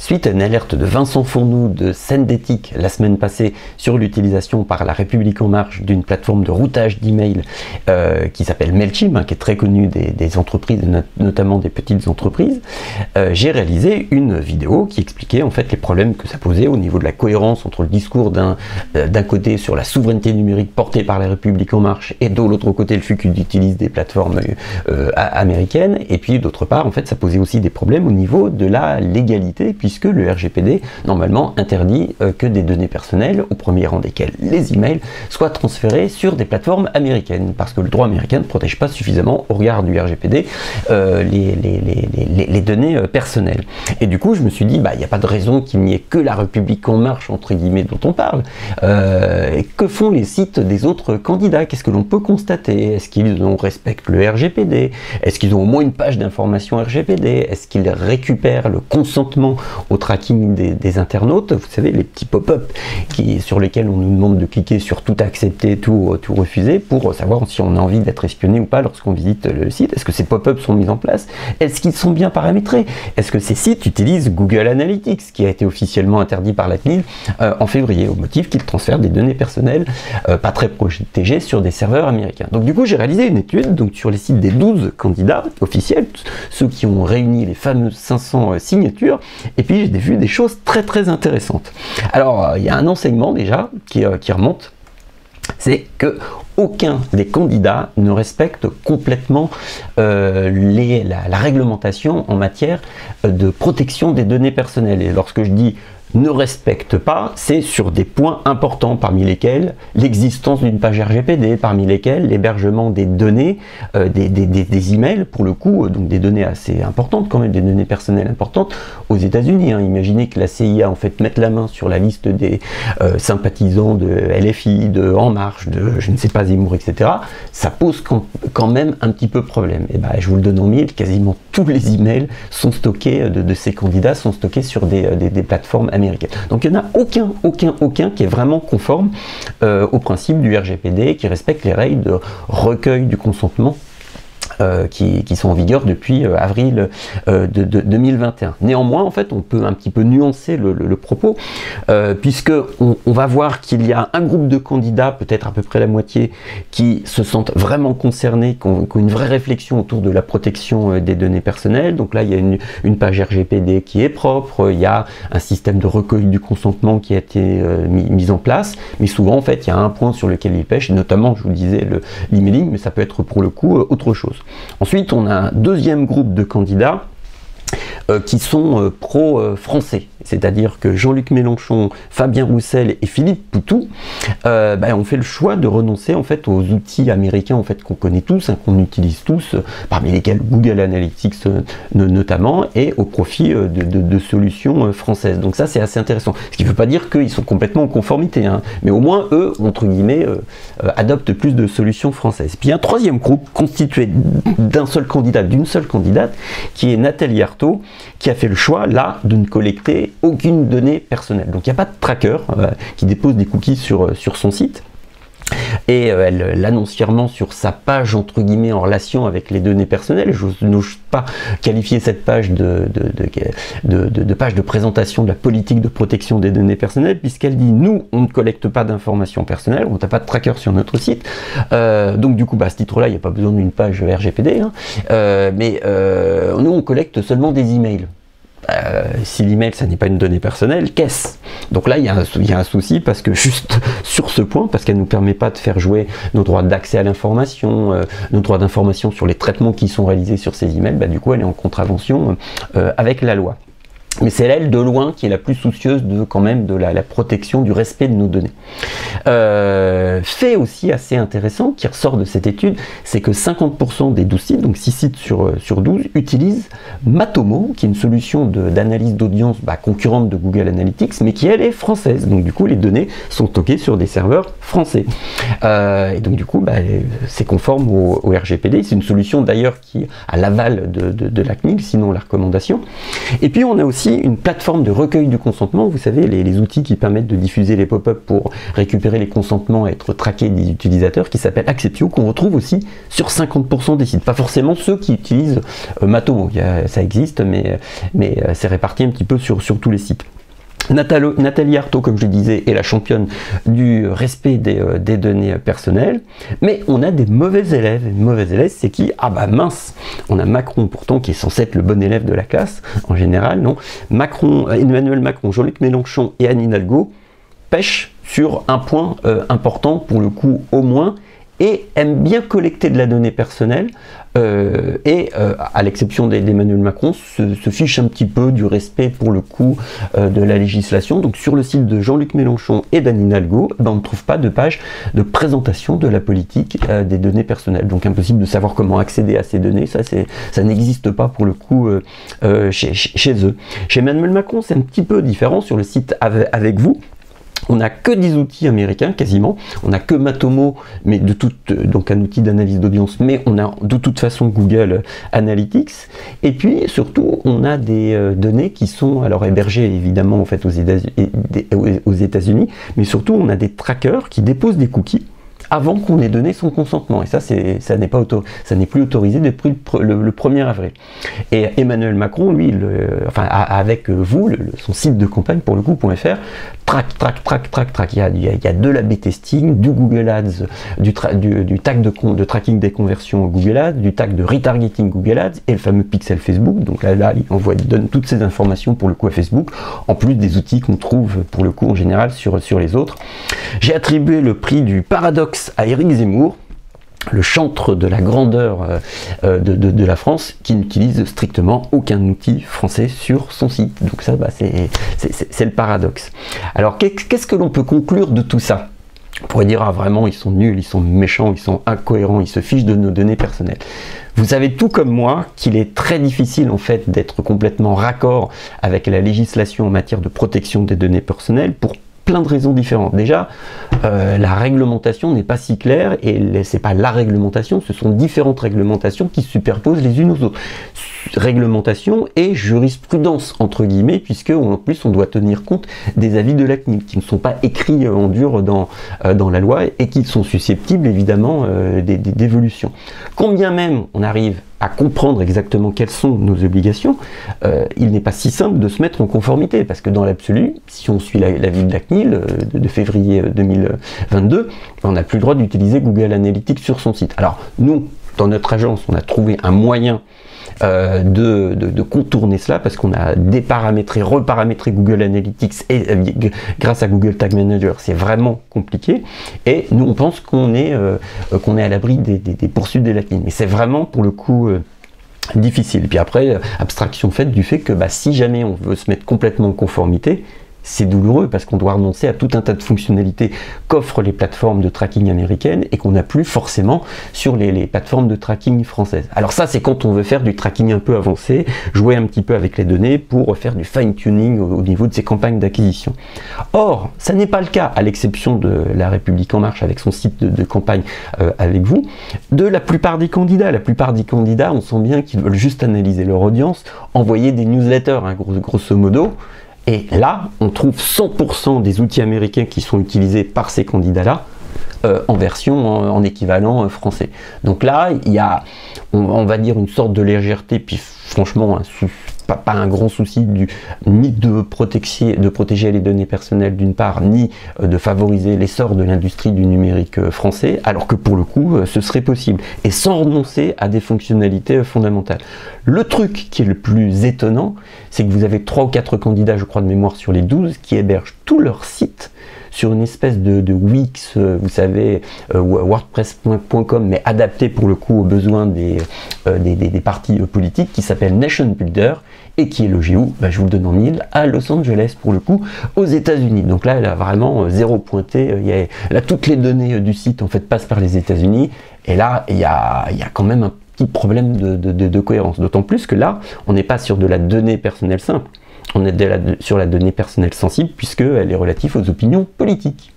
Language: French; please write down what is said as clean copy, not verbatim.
Suite à une alerte de Vincent Fournoux de Sendetix la semaine passée sur l'utilisation par La République En Marche d'une plateforme de routage d'email qui s'appelle Mailchimp, qui est très connue des entreprises, notamment des petites entreprises, j'ai réalisé une vidéo qui expliquait en fait les problèmes que ça posait au niveau de la cohérence entre le discours d'un côté sur la souveraineté numérique portée par La République En Marche et de l'autre côté le fait qu'ils utilisent des plateformes américaines, et puis d'autre part en fait ça posait aussi des problèmes au niveau de la légalité, puisque le RGPD normalement interdit que des données personnelles, au premier rang desquelles les emails, soient transférés sur des plateformes américaines, parce que le droit américain ne protège pas suffisamment au regard du RGPD les données personnelles. Et du coup je me suis dit, il n'y a pas de raison qu'il n'y ait que La République En Marche entre guillemets dont on parle. Que font les sites des autres candidats? Qu'est-ce que l'on peut constater? Est-ce qu'ils respectent le RGPD? Est-ce qu'ils ont au moins une page d'information RGPD? Est-ce qu'ils récupèrent le consentement au tracking des internautes? Vous savez, les petits pop-up sur lesquels on nous demande de cliquer sur tout accepter, tout refuser, pour savoir si on a envie d'être espionné ou pas lorsqu'on visite le site. Est-ce que ces pop-up sont mis en place? Est-ce qu'ils sont bien paramétrés? Est-ce que ces sites utilisent Google Analytics, qui a été officiellement interdit par la CNIL en février, au motif qu'ils transfèrent des données personnelles pas très protégées sur des serveurs américains? Donc du coup j'ai réalisé une étude sur les sites des 12 candidats officiels, ceux qui ont réuni les fameuses 500 signatures, et puis j'ai vu des choses très intéressantes. Alors il y a un enseignement déjà qui remonte, c'est que aucun des candidats ne respecte complètement la réglementation en matière de protection des données personnelles. Et lorsque je dis ne respecte pas, c'est sur des points importants, parmi lesquels l'existence d'une page RGPD, parmi lesquels l'hébergement des données, des emails, pour le coup, donc des données assez importantes, quand même des données personnelles importantes, aux États-Unis. Imaginez que la CIA en fait mette la main sur la liste des sympathisants de LFI, de En Marche, de je ne sais pas Zemmour, etc. Ça pose quand même un petit peu problème. Et je vous le donne en mille, quasiment tous les emails sont stockés de ces candidats sont stockés sur des plateformes américaine. Donc il n'y en a aucun qui est vraiment conforme au principe du RGPD, qui respecte les règles de recueil du consentement qui sont en vigueur depuis avril de 2021. Néanmoins, en fait, on peut un petit peu nuancer le propos, puisque on va voir qu'il y a un groupe de candidats, peut-être à peu près la moitié, qui se sentent vraiment concernés, qui ont une vraie réflexion autour de la protection des données personnelles. Donc là, il y a une page RGPD qui est propre, il y a un système de recueil du consentement qui a été mis en place, mais souvent, en fait, il y a un point sur lequel ils pêchent, notamment, je vous disais, l'emailing, mais ça peut être pour le coup autre chose. Ensuite, on a un deuxième groupe de candidats qui sont pro-français, c'est-à-dire que Jean-Luc Mélenchon, Fabien Roussel et Philippe Poutou ont fait le choix de renoncer en fait aux outils américains en fait qu'on connaît tous, qu'on utilise tous, parmi lesquels Google Analytics notamment, et au profit de solutions françaises. Donc ça c'est assez intéressant. Ce qui ne veut pas dire qu'ils sont complètement en conformité, mais au moins eux, entre guillemets, adoptent plus de solutions françaises. Puis un troisième groupe constitué d'un seul candidat, d'une seule candidate, qui est Nathalie Arthaud, qui a fait le choix là de ne collecter aucune donnée personnelle. Donc il n'y a pas de tracker qui dépose des cookies sur son site. Et elle l'annonce fièrement sur sa page entre guillemets en relation avec les données personnelles. Je n'ose pas qualifier cette page de page de présentation de la politique de protection des données personnelles, puisqu'elle dit nous on ne collecte pas d'informations personnelles, on n'a pas de tracker sur notre site, donc du coup à ce titre là il n'y a pas besoin d'une page RGPD, mais nous on collecte seulement des emails. Si l'email ça n'est pas une donnée personnelle, qu'est-ce? Donc là il y a un souci, parce que juste sur ce point, parce qu'elle ne nous permet pas de faire jouer nos droits d'accès à l'information, nos droits d'information sur les traitements qui sont réalisés sur ces emails, du coup elle est en contravention avec la loi. Mais c'est elle de loin qui est la plus soucieuse quand même de la protection du respect de nos données. Fait aussi assez intéressant qui ressort de cette étude, c'est que 50% des 12 sites, donc 6 sites sur 12, utilisent Matomo, qui est une solution d'analyse d'audience concurrente de Google Analytics, mais qui elle est française. Donc du coup les données sont stockées sur des serveurs français. Et donc du coup c'est conforme au RGPD. C'est une solution d'ailleurs qui a l'aval de la CNIL, sinon la recommandation. Et puis on a aussi aussi une plateforme de recueil du consentement, vous savez, les outils qui permettent de diffuser les pop-up pour récupérer les consentements et être traqués des utilisateurs, qui s'appelle Acceptio, qu'on retrouve aussi sur 50% des sites. Pas forcément ceux qui utilisent Matomo, ça existe, mais c'est réparti un petit peu sur tous les sites. Nathalie Arthaud, comme je le disais, est la championne du respect des données personnelles, mais on a des mauvais élèves. Et mauvais élèves, c'est qui? Ah bah mince, on a Macron pourtant qui est censé être le bon élève de la classe, en général, non. Emmanuel Macron, Jean-Luc Mélenchon et Anne Hidalgo pêchent sur un point important, pour le coup au moins, et aiment bien collecter de la donnée personnelle, à l'exception d'Emmanuel Macron, se fiche un petit peu du respect, pour le coup, de la législation. Donc sur le site de Jean-Luc Mélenchon et d'Anne Hidalgo, on ne trouve pas de page de présentation de la politique des données personnelles. Donc impossible de savoir comment accéder à ces données, ça n'existe pas, pour le coup, chez eux. Chez Emmanuel Macron, c'est un petit peu différent. Sur le site Avec vous, on n'a que des outils américains, quasiment. On n'a que Matomo, mais donc un outil d'analyse d'audience, mais on a de toute façon Google Analytics. Et puis, surtout, on a des données qui sont alors hébergées, évidemment, en fait, aux États-Unis, mais surtout, on a des trackers qui déposent des cookies avant qu'on ait donné son consentement. Et ça n'est plus autorisé depuis le 1er avril. Et Emmanuel Macron, lui, avec vous, son site de campagne, pour le coup, .fr, track. Il y a de l'A/B testing, du Google Ads, du tag de tracking des conversions Google Ads, du tag de retargeting Google Ads, et le fameux pixel Facebook. Donc là il donne toutes ces informations, pour le coup, à Facebook, en plus des outils qu'on trouve, pour le coup, en général, sur les autres. J'ai attribué le prix du paradoxe à Éric Zemmour, le chantre de la grandeur de la France, qui n'utilise strictement aucun outil français sur son site. Donc ça, c'est le paradoxe. Alors qu'est-ce que l'on peut conclure de tout ça? On pourrait dire, ah vraiment, ils sont nuls, ils sont méchants, ils sont incohérents, ils se fichent de nos données personnelles. Vous savez tout comme moi qu'il est très difficile, en fait, d'être complètement raccord avec la législation en matière de protection des données personnelles, pour plein de raisons différentes. Déjà, la réglementation n'est pas si claire, et c'est pas la réglementation, ce sont différentes réglementations qui se superposent les unes aux autres. Réglementation et jurisprudence, entre guillemets, puisque en plus on doit tenir compte des avis de la CNIL, qui ne sont pas écrits en dur dans la loi, et qui sont susceptibles, évidemment, d'évolution. Combien même on arrive à comprendre exactement quelles sont nos obligations, il n'est pas si simple de se mettre en conformité, parce que dans l'absolu, si on suit l'avis de la CNIL de février 2022, on n'a plus le droit d'utiliser Google Analytics sur son site. Alors nous, dans notre agence, on a trouvé un moyen de contourner cela, parce qu'on a déparamétré, reparamétré Google Analytics, et grâce à Google Tag Manager, c'est vraiment compliqué, et nous on pense qu'on est à l'abri des poursuites de la CNIL, mais c'est vraiment, pour le coup, difficile. Et puis après, abstraction faite du fait que si jamais on veut se mettre complètement en conformité, c'est douloureux, parce qu'on doit renoncer à tout un tas de fonctionnalités qu'offrent les plateformes de tracking américaines et qu'on n'a plus forcément sur les plateformes de tracking françaises. Alors ça, c'est quand on veut faire du tracking un peu avancé, jouer un petit peu avec les données pour faire du fine-tuning au niveau de ces campagnes d'acquisition. Or, ça n'est pas le cas, à l'exception de La République En Marche avec son site de campagne Avec vous, de la plupart des candidats. La plupart des candidats, on sent bien qu'ils veulent juste analyser leur audience, envoyer des newsletters, hein, grosso modo. Et là, on trouve 100% des outils américains qui sont utilisés par ces candidats-là en version, en équivalent français. Donc là, il y a, on va dire, une sorte de légèreté, puis franchement, pas un grand souci ni de protéger les données personnelles d'une part, ni de favoriser l'essor de l'industrie du numérique français, alors que pour le coup, ce serait possible, et sans renoncer à des fonctionnalités fondamentales. Le truc qui est le plus étonnant, c'est que vous avez 3 ou 4 candidats, je crois de mémoire, sur les 12, qui hébergent tout leur site sur une espèce de Wix, vous savez, WordPress.com, mais adapté pour le coup aux besoins des partis politiques, qui s'appelle Nation Builder, et qui est logé où? Je vous le donne en mille, à Los Angeles, pour le coup, aux États-Unis. Donc là, elle a vraiment zéro pointé. Là, toutes les données du site, en fait, passent par les États-Unis, et là, il y a quand même un petit problème de cohérence. D'autant plus que là, on n'est pas sur de la donnée personnelle simple. On est sur la donnée personnelle sensible, puisqu'elle est relative aux opinions politiques.